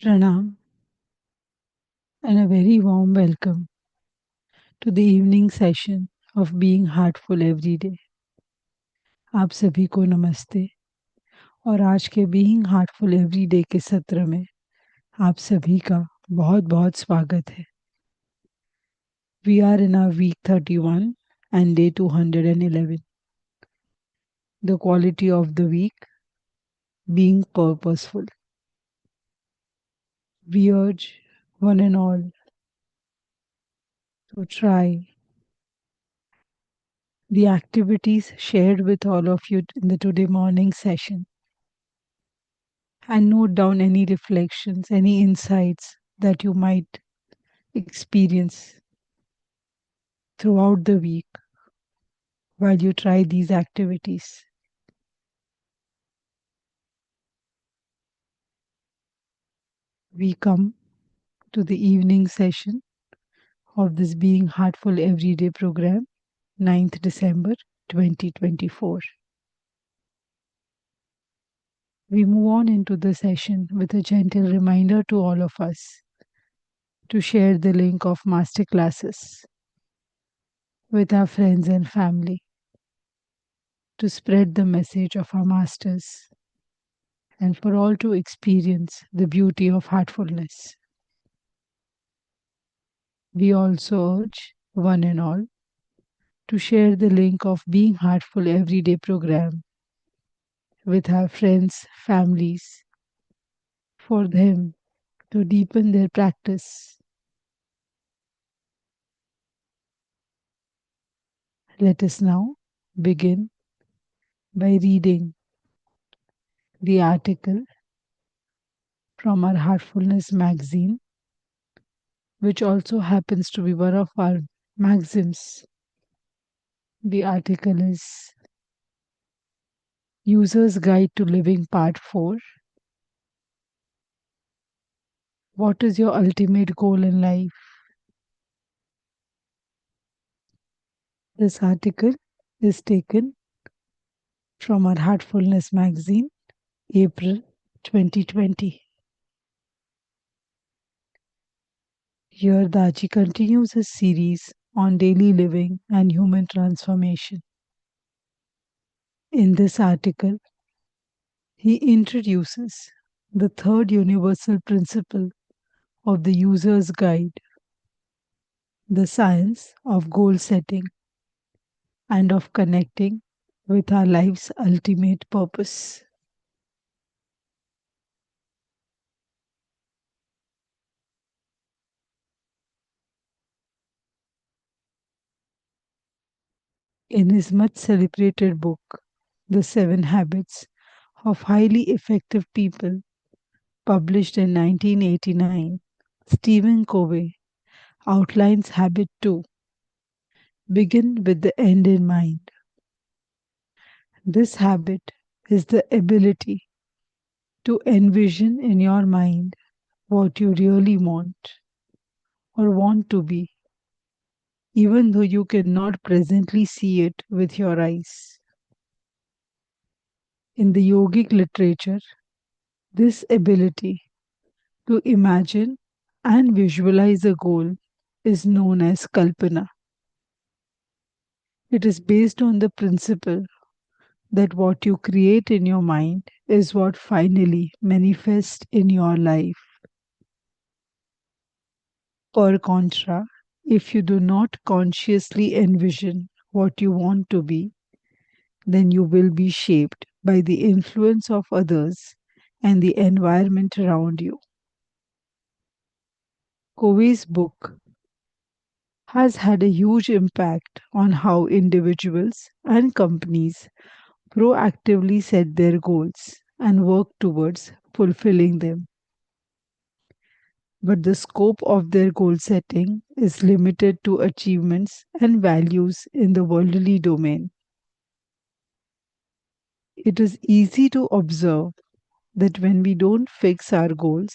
Pranam and a very warm welcome to the evening session of Being Heartful Every Day. आप सभी को नमस्ते और आज के Being Heartful Every Day के सत्र में आप सभी का बहुत बहुत स्वागत है. We are in our week 31 and day 211. The quality of the week, being purposeful. We urge one and all to try the activities shared with all of you in the today morning session and note down any reflections, any insights that you might experience throughout the week while you try these activities. We come to the evening session of this Being Heartful Everyday program, 9th December 2024. We move on into the session with a gentle reminder to all of us to share the link of masterclasses with our friends and family, to spread the message of our masters, and for all to experience the beauty of heartfulness. We also urge one and all to share the link of Being Heartful Everyday program with our friends, families, for them to deepen their practice. Let us now begin by reading the article from our Heartfulness magazine, which also happens to be one of our maxims. The article is User's Guide to Living Part 4. What is your ultimate goal in life? This article is taken from our Heartfulness magazine, April 2020. Here, Daji continues his series on daily living and human transformation. In this article, he introduces the third universal principle of the user's guide, the science of goal setting and of connecting with our life's ultimate purpose. In his much celebrated book, The 7 Habits of Highly Effective People, published in 1989, Stephen Covey outlines habit 2. Begin with the end in mind. This habit is the ability to envision in your mind what you really want or want to be, even though you cannot presently see it with your eyes. In the yogic literature, this ability to imagine and visualize a goal is known as kalpana. It is based on the principle that what you create in your mind is what finally manifests in your life. Per contra, if you do not consciously envision what you want to be, then you will be shaped by the influence of others and the environment around you. Covey's book has had a huge impact on how individuals and companies proactively set their goals and work towards fulfilling them. But the scope of their goal setting is limited to achievements and values in the worldly domain. It is easy to observe that when we don't fix our goals,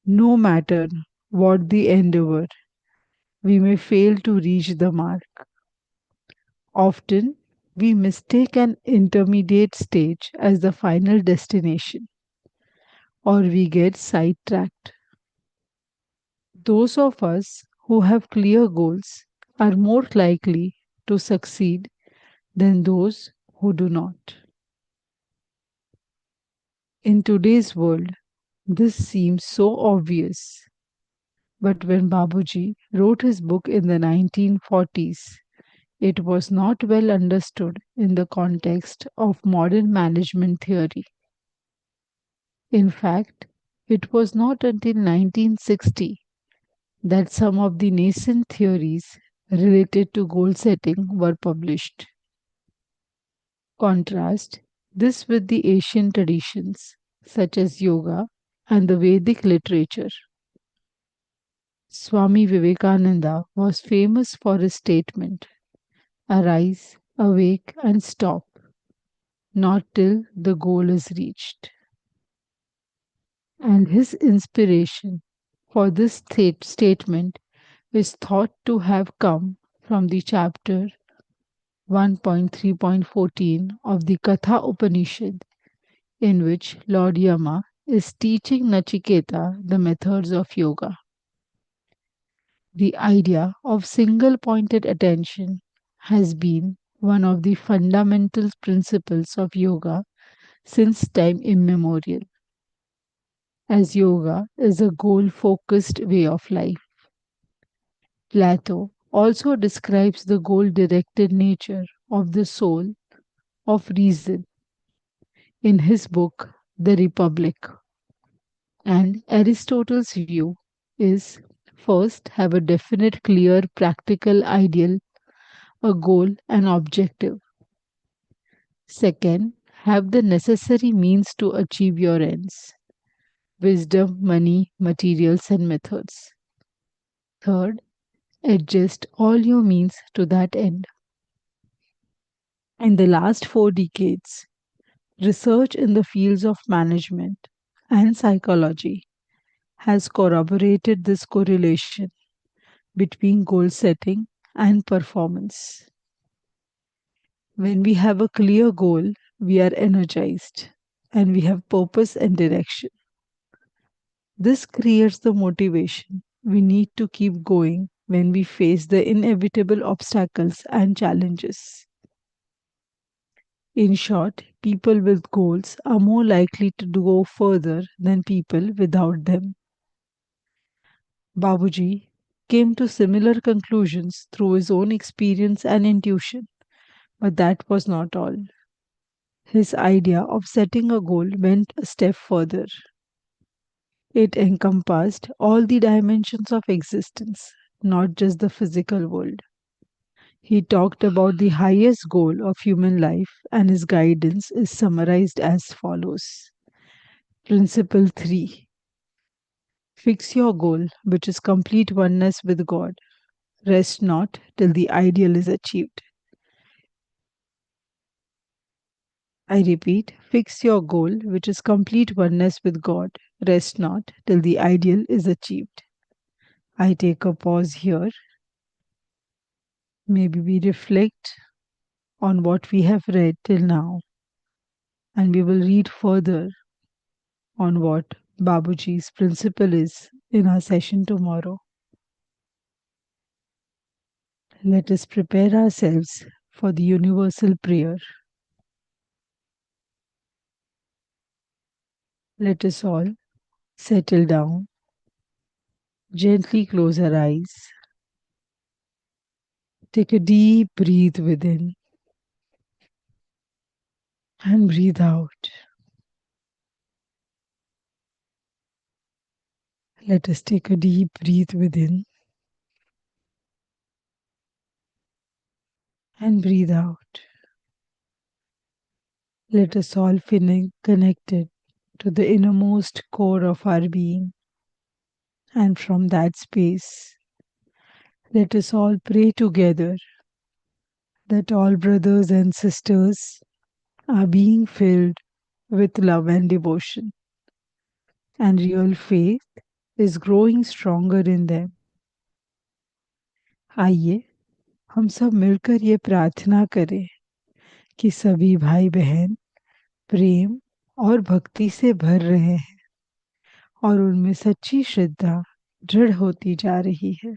no matter what the endeavor, we may fail to reach the mark. Often, we mistake an intermediate stage as the final destination, or we get sidetracked. Those of us who have clear goals are more likely to succeed than those who do not. In today's world, this seems so obvious, but when Babuji wrote his book in the 1940s, it was not well understood in the context of modern management theory. In fact, it was not until 1960 that some of the nascent theories related to goal setting were published. Contrast this with the Asian traditions such as yoga and the Vedic literature. Swami Vivekananda was famous for his statement, arise, awake, and stop, not till the goal is reached. And his inspiration for this statement is thought to have come from the chapter 1.3.14 of the Katha Upanishad, in which Lord Yama is teaching Nachiketa the methods of yoga. The idea of single pointed attention has been one of the fundamental principles of yoga since time immemorial, as yoga is a goal focused way of life. Plato also describes the goal directed nature of the soul of reason in his book The Republic. And Aristotle's view is first, have a definite, clear, practical ideal, a goal, an objective. Second, have the necessary means to achieve your ends wisdom, money, materials, and methods. Third, adjust all your means to that end. In the last 4 decades, research in the fields of management and psychology has corroborated this correlation between goal setting and performance. When we have a clear goal, we are energized and we have purpose and direction. This creates the motivation we need to keep going when we face the inevitable obstacles and challenges. In short, people with goals are more likely to go further than people without them. Babuji came to similar conclusions through his own experience and intuition, but that was not all. His idea of setting a goal went a step further. It encompassed all the dimensions of existence, not just the physical world. He talked about the highest goal of human life, and his guidance is summarized as follows. Principle 3. Fix your goal, which is complete oneness with God. Rest not till the ideal is achieved. I repeat, fix your goal, which is complete oneness with God. Rest not till the ideal is achieved. I take a pause here. Maybe we reflect on what we have read till now, and we will read further on what Babuji's principle is in our session tomorrow. Let us prepare ourselves for the universal prayer. Let us all settle down, gently close our eyes, take a deep breath within and breathe out. Let us take a deep breath within and breathe out. Let us all feel connected to the innermost core of our being. And from that space, let us all pray together that all brothers and sisters are being filled with love and devotion, and real faith is growing stronger in them. आइए हम सब मिलकर ये प्रार्थना करें कि सभी भाई बहन प्रेम और भक्ति से भर रहे हैं और उनमें सच्ची श्रद्धा दृढ़ होती जा रही है।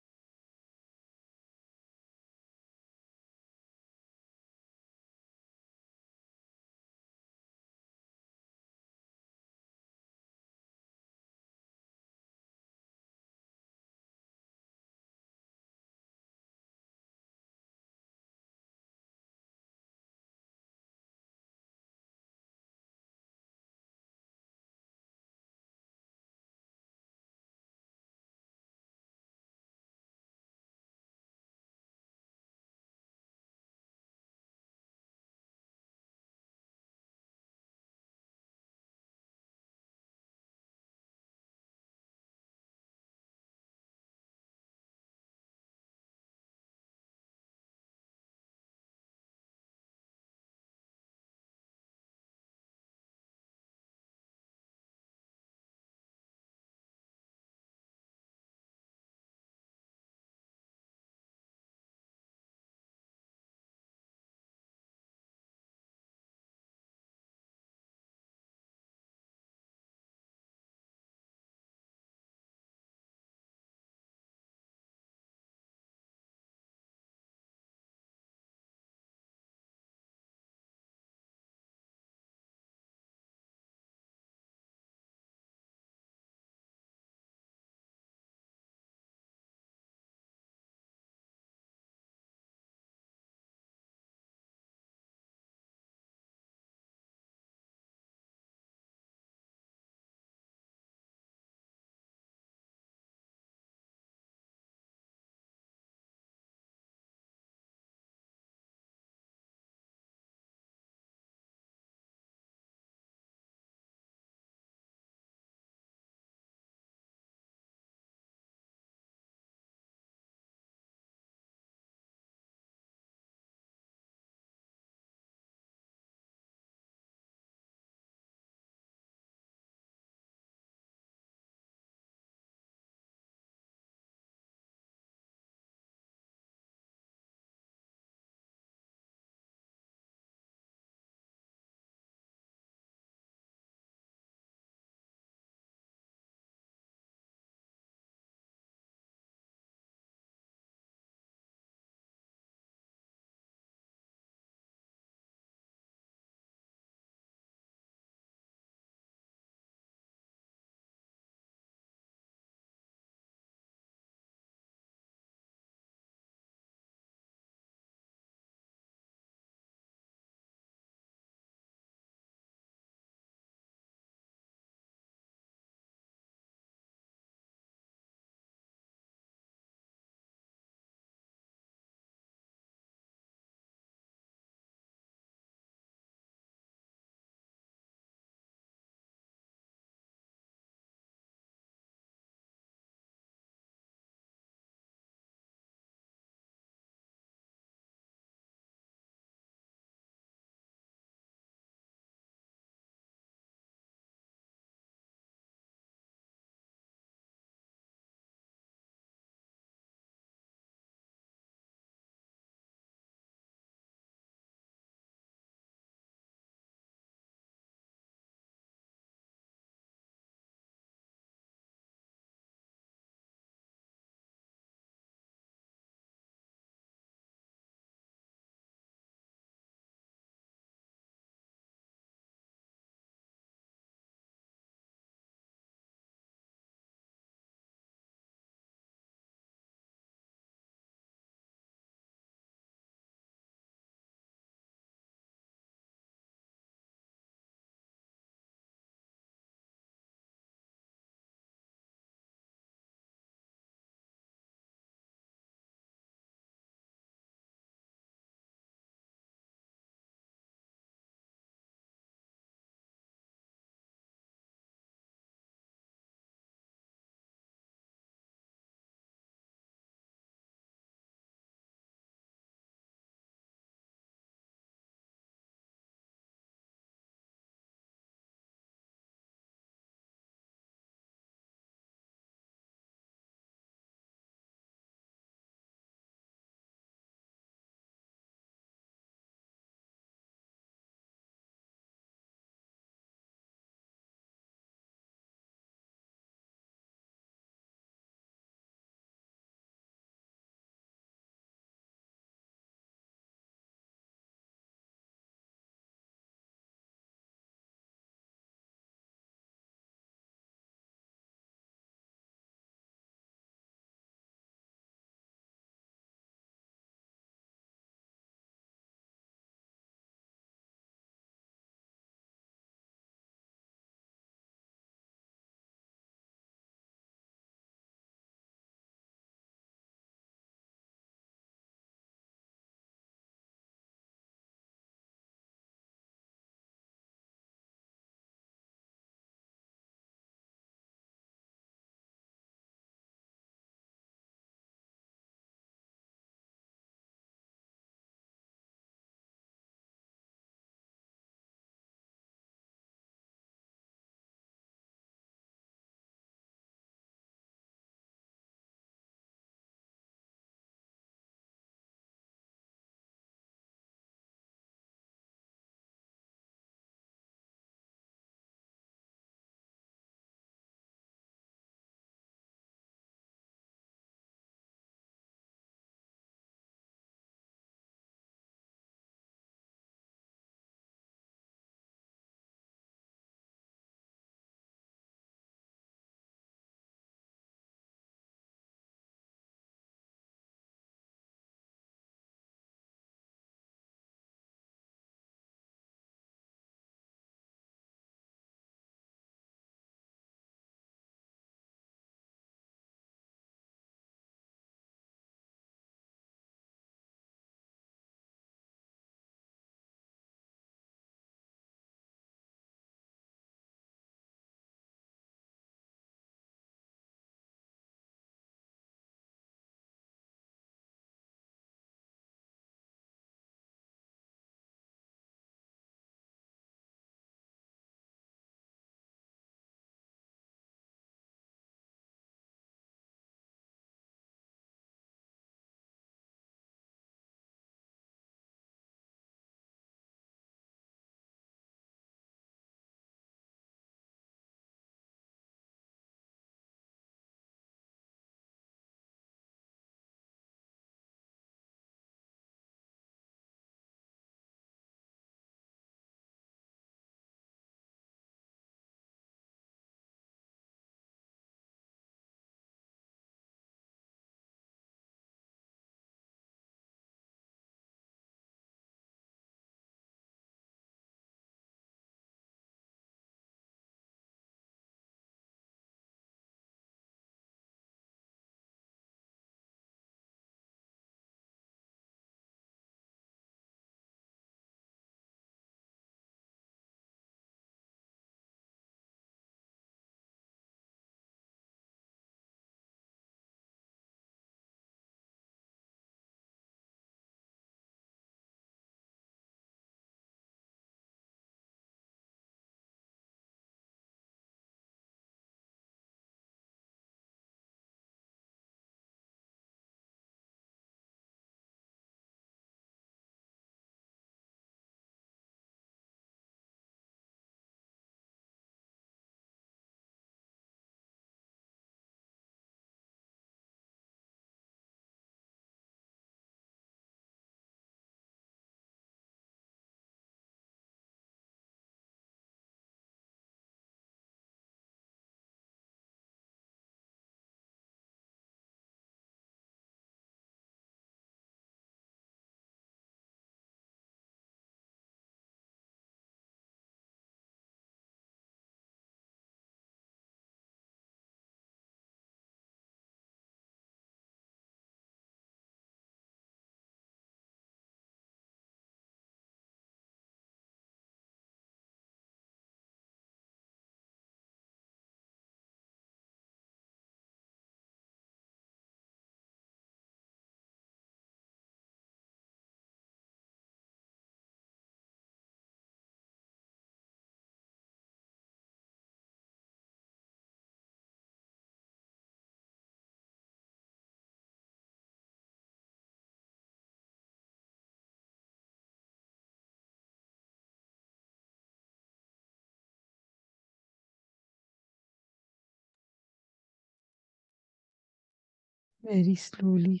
Very slowly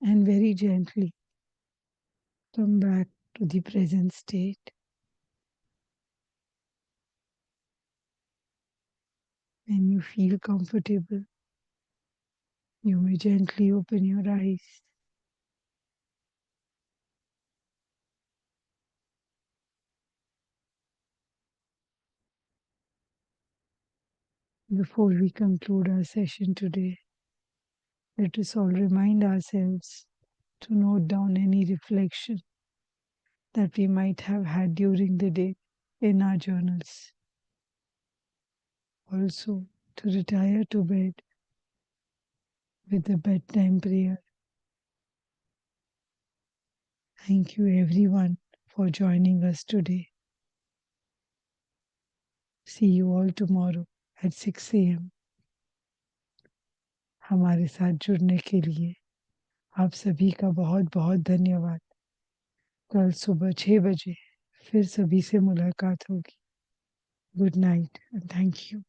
and very gently come back to the present state. When you feel comfortable, you may gently open your eyes. Before we conclude our session today, let us all remind ourselves to note down any reflection that we might have had during the day in our journals. Also, to retire to bed with a bedtime prayer. Thank you everyone for joining us today. See you all tomorrow at 6 a.m. हमारे साथ जुड़ने के लिए आप सभी का बहुत बहुत धन्यवाद। कल सुबह 6 बजे फिर सभी से मुलाकात होगी। Good night and thank you.